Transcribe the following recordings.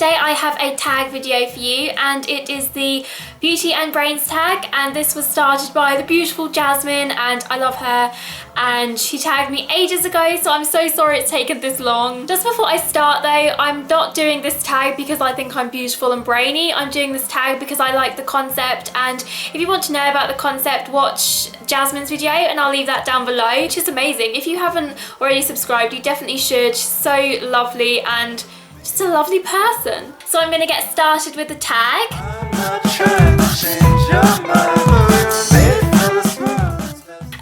today I have a tag video for you, and it is the Beauty and Brains tag, and this was started by the beautiful Jasmine, and I love her, and she tagged me ages ago, so I'm so sorry it's taken this long. Just before I start though, I'm not doing this tag because I think I'm beautiful and brainy. I'm doing this tag because I like the concept, and if you want to know about the concept, watch Jasmine's video and I'll leave that down below. She's amazing. If you haven't already subscribed, you definitely should. She's so lovely and just a lovely person. So I'm going to get started with the tag.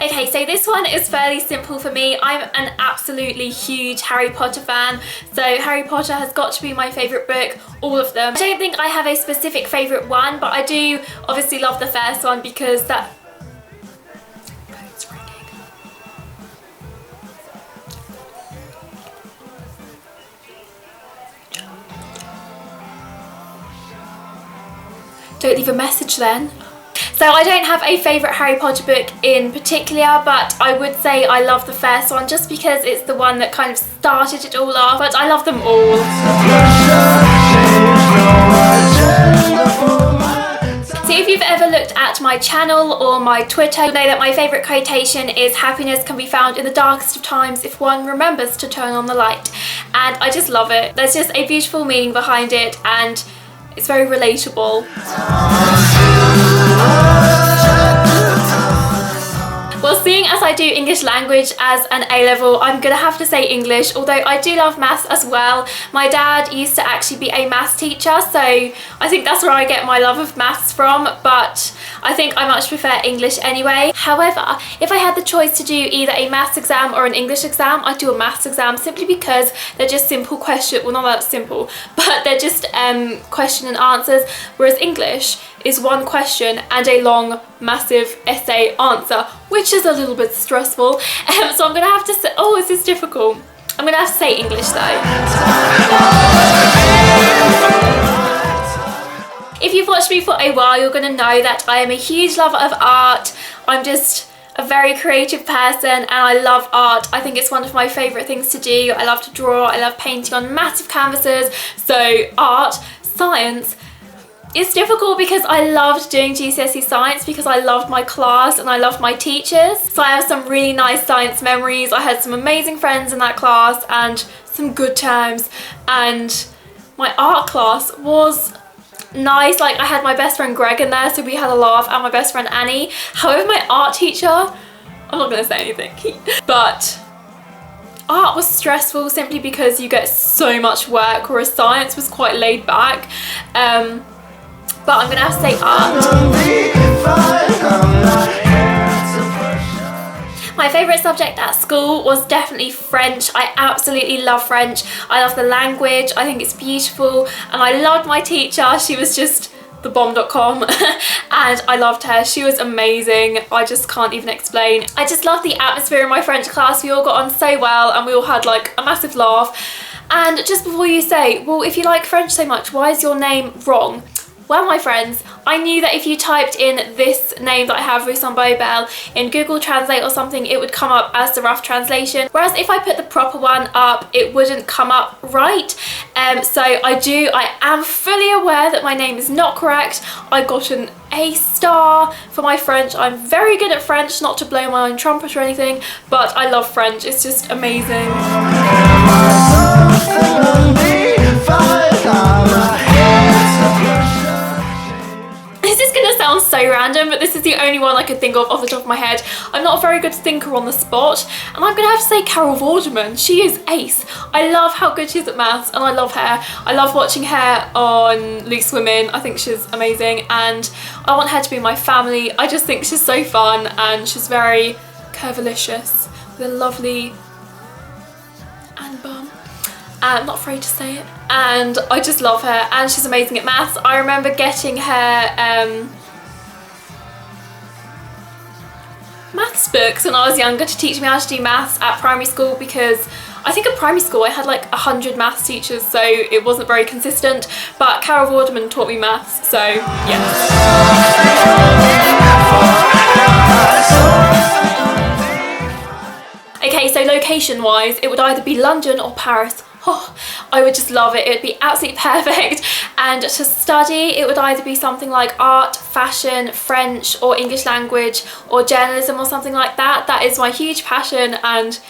Okay, so this one is fairly simple for me. I'm an absolutely huge Harry Potter fan, so Harry Potter has got to be my favourite book, all of them. I don't think I have a specific favourite one, but I do obviously love the first one because that... Don't leave a message then. So I don't have a favourite Harry Potter book in particular, but I would say I love the first one just because it's the one that kind of started it all off, but I love them all. So if you've ever looked at my channel or my Twitter, you'll know that my favourite quotation is "Happiness can be found in the darkest of times if one remembers to turn on the light." And I just love it. There's just a beautiful meaning behind it, and it's very relatable. Well, seeing as I do English language as an A-level, I'm gonna have to say English, although I do love maths as well. My dad used to actually be a maths teacher, so I think that's where I get my love of maths from, but I think I much prefer English anyway. However, if I had the choice to do either a maths exam or an English exam, I'd do a maths exam simply because they're just simple questions, well, not that simple, but they're just question and answers, whereas English is one question and a long, massive essay answer, which is a little bit stressful. So I'm gonna have to say, oh, this is difficult. I'm gonna have to say English though. If you've watched me for a while, you're gonna know that I am a huge lover of art. I'm just a very creative person and I love art. I think it's one of my favourite things to do. I love to draw, I love painting on massive canvases. So art, science, it's difficult because I loved doing GCSE science because I loved my class and I loved my teachers. So I have some really nice science memories. I had some amazing friends in that class and some good times, and my art class was nice. Like, I had my best friend Greg in there, so we had a laugh, and my best friend Annie. However, my art teacher, I'm not going to say anything, but art was stressful simply because you get so much work, whereas science was quite laid back. But I'm gonna have to say art. My favourite subject at school was definitely French. I absolutely love French. I love the language, I think it's beautiful, and I loved my teacher. She was just the bomb.com and I loved her. She was amazing. I just can't even explain. I just love the atmosphere in my French class. We all got on so well and we all had like a massive laugh. And just before you say, well, if you like French so much, why is your name wrong? Well, my friends, I knew that if you typed in this name that I have, Bell, in Google Translate or something, it would come up as the rough translation. Whereas if I put the proper one up, it wouldn't come up right. So I am fully aware that my name is not correct. I got an A star for my French. I'm very good at French, not to blow my own trumpet or anything, but I love French. It's just amazing. This is going to sound so random, but this is the only one I could think of off the top of my head. I'm not a very good thinker on the spot, and I'm going to have to say Carol Vorderman. She is ace. I love how good she is at maths, and I love her. I love watching her on Loose Women. I think she's amazing, and I want her to be my family. I just think she's so fun, and she's very curvilicious with a lovely and bum. I'm not afraid to say it, and I just love her, and she's amazing at maths. I remember getting her maths books when I was younger to teach me how to do maths at primary school, because I think at primary school I had like 100 maths teachers, so it wasn't very consistent, but Carol Vorderman taught me maths, so yeah. Okay, so location wise, it would either be London or Paris. oh, I would just love it. It would be absolutely perfect. And to study, it would either be something like art, fashion, French or English language or journalism or something like that. That is my huge passion and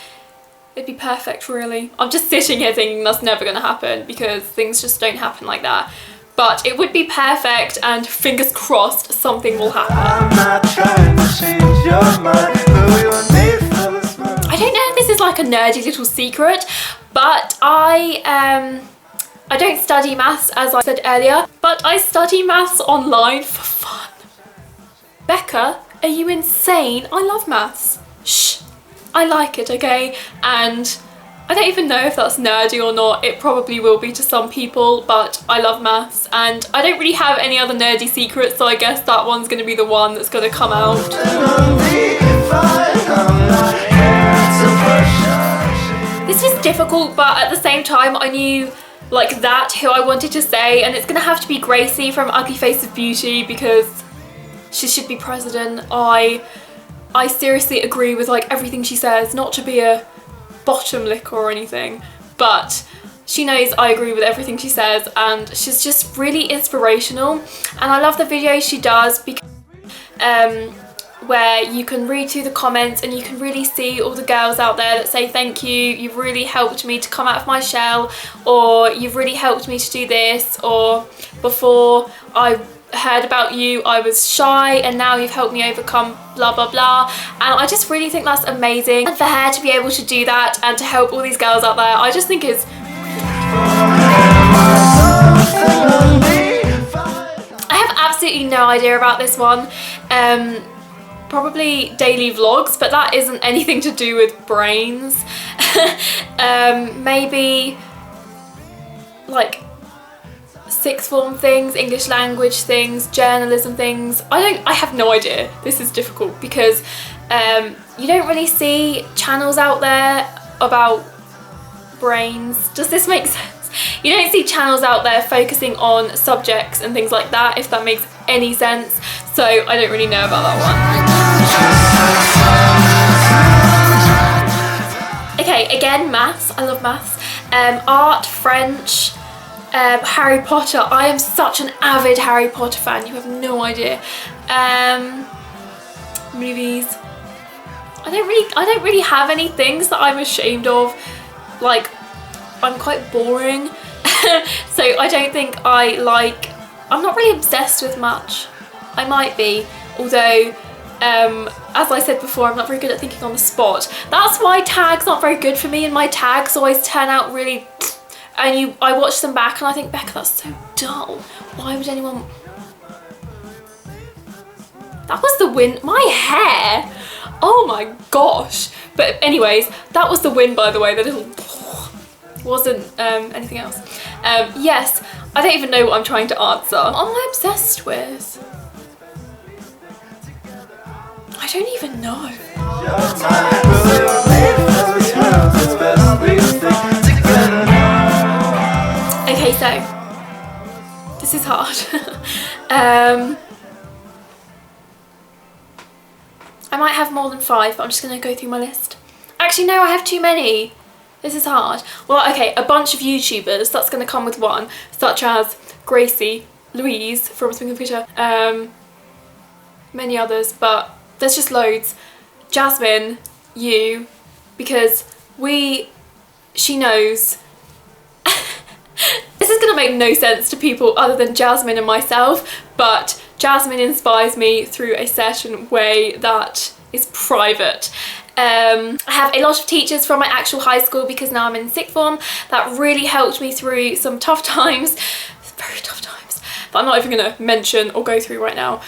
it'd be perfect, really. I'm just sitting here thinking that's never going to happen because things just don't happen like that. But it would be perfect and fingers crossed something will happen. I'm not trying to change your mind, I don't know if this is like a nerdy little secret, but I don't study maths as I said earlier, but I study maths online for fun. Becca, are you insane? I love maths. Shh, I like it, okay? And I don't even know if that's nerdy or not. It probably will be to some people, but I love maths and I don't really have any other nerdy secrets, so I guess that one's going to be the one that's going to come out. This was difficult, but at the same time I knew like that who I wanted to say, and it's going to have to be Gracie from Ugly Face of Beauty because she should be president. I seriously agree with like everything she says, not to be a bottom licker or anything, but she knows I agree with everything she says and she's just really inspirational. And I love the videos she does because where you can read through the comments and you can really see all the girls out there that say thank you, you've really helped me to come out of my shell, or you've really helped me to do this, or before I heard about you I was shy and now you've helped me overcome blah blah blah. And I just really think that's amazing, and for her to be able to do that and to help all these girls out there, I just think it's I have absolutely no idea about this one. Probably daily vlogs, but that isn't anything to do with brains. Maybe like sixth form things, English language things, journalism things. I have no idea. This is difficult because you don't really see channels out there about brains. Does this make sense? You don't see channels out there focusing on subjects and things like that, if that makes any sense. So I don't really know about that one. Okay, again, maths. I love maths. Art, French, Harry Potter. I am such an avid Harry Potter fan. You have no idea. Movies. I don't really have any things that I'm ashamed of. Like, I'm quite boring. So I don't think I'm not really obsessed with much. I might be, although as I said before, I'm not very good at thinking on the spot. That's why tags aren't very good for me, and my tags always turn out really, and I watch them back and I think, Becca, that's so dull. Why would anyone... That was the wind. My hair! Oh my gosh. But anyways, that was the wind, by the way. The little... wasn't anything else. Yes, I don't even know what I'm trying to answer. What am I obsessed with? I don't even know. Okay, so this is hard. I might have more than 5, but I'm just going to go through my list. Actually, no, I have too many. This is hard. Well, okay, a bunch of YouTubers, that's going to come with one, such as Gracie, Louise from Swing of Future, many others, but there's just loads. Jasmine, you, because she knows. This is going to make no sense to people other than Jasmine and myself, but Jasmine inspires me through a certain way that is private. I have a lot of teachers from my actual high school because now I'm in sixth form that really helped me through some tough times, very tough times, that I'm not even going to mention or go through right now.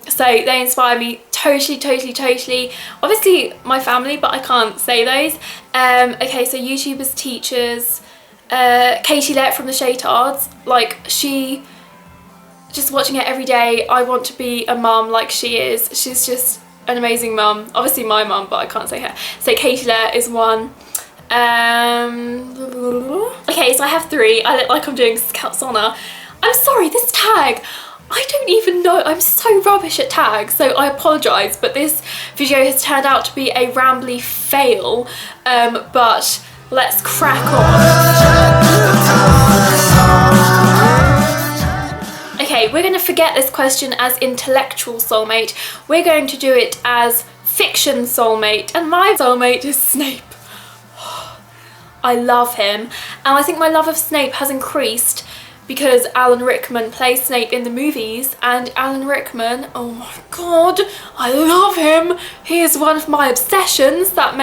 So they inspire me totally. Obviously my family, but I can't say those. Okay, so YouTubers, teachers, Katie Lett from the Shaytards, like she, just watching her every day, I want to be a mum like she is. She's just an amazing mum. Obviously my mum, but I can't say her. So Katie Lett is one. Okay, so I have 3. I look like I'm doing Scout's Honour. I'm sorry, this tag, I don't even know. I'm so rubbish at tags, so I apologise, but this video has turned out to be a rambly fail. But let's crack on. Okay, we're going to forget this question as intellectual soulmate. We're going to do it as fiction soulmate, and my soulmate is Snape. I love him, and I think my love of Snape has increased because Alan Rickman plays Snape in the movies, and Alan Rickman, oh my god, I love him. He is one of my obsessions that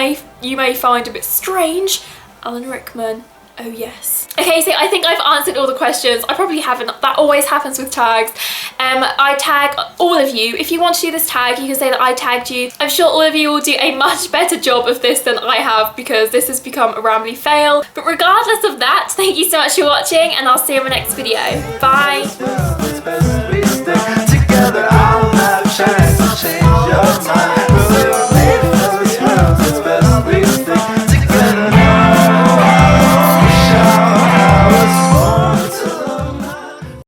you may find a bit strange. Alan Rickman, oh yes. Okay, so I think I've answered all the questions. I probably haven't. That always happens with tags. I tag all of you. If you want to do this tag, you can say that I tagged you. I'm sure all of you will do a much better job of this than I have because this has become a rambly fail. But regardless of that, thank you so much for watching, and I'll see you in my next video. Bye.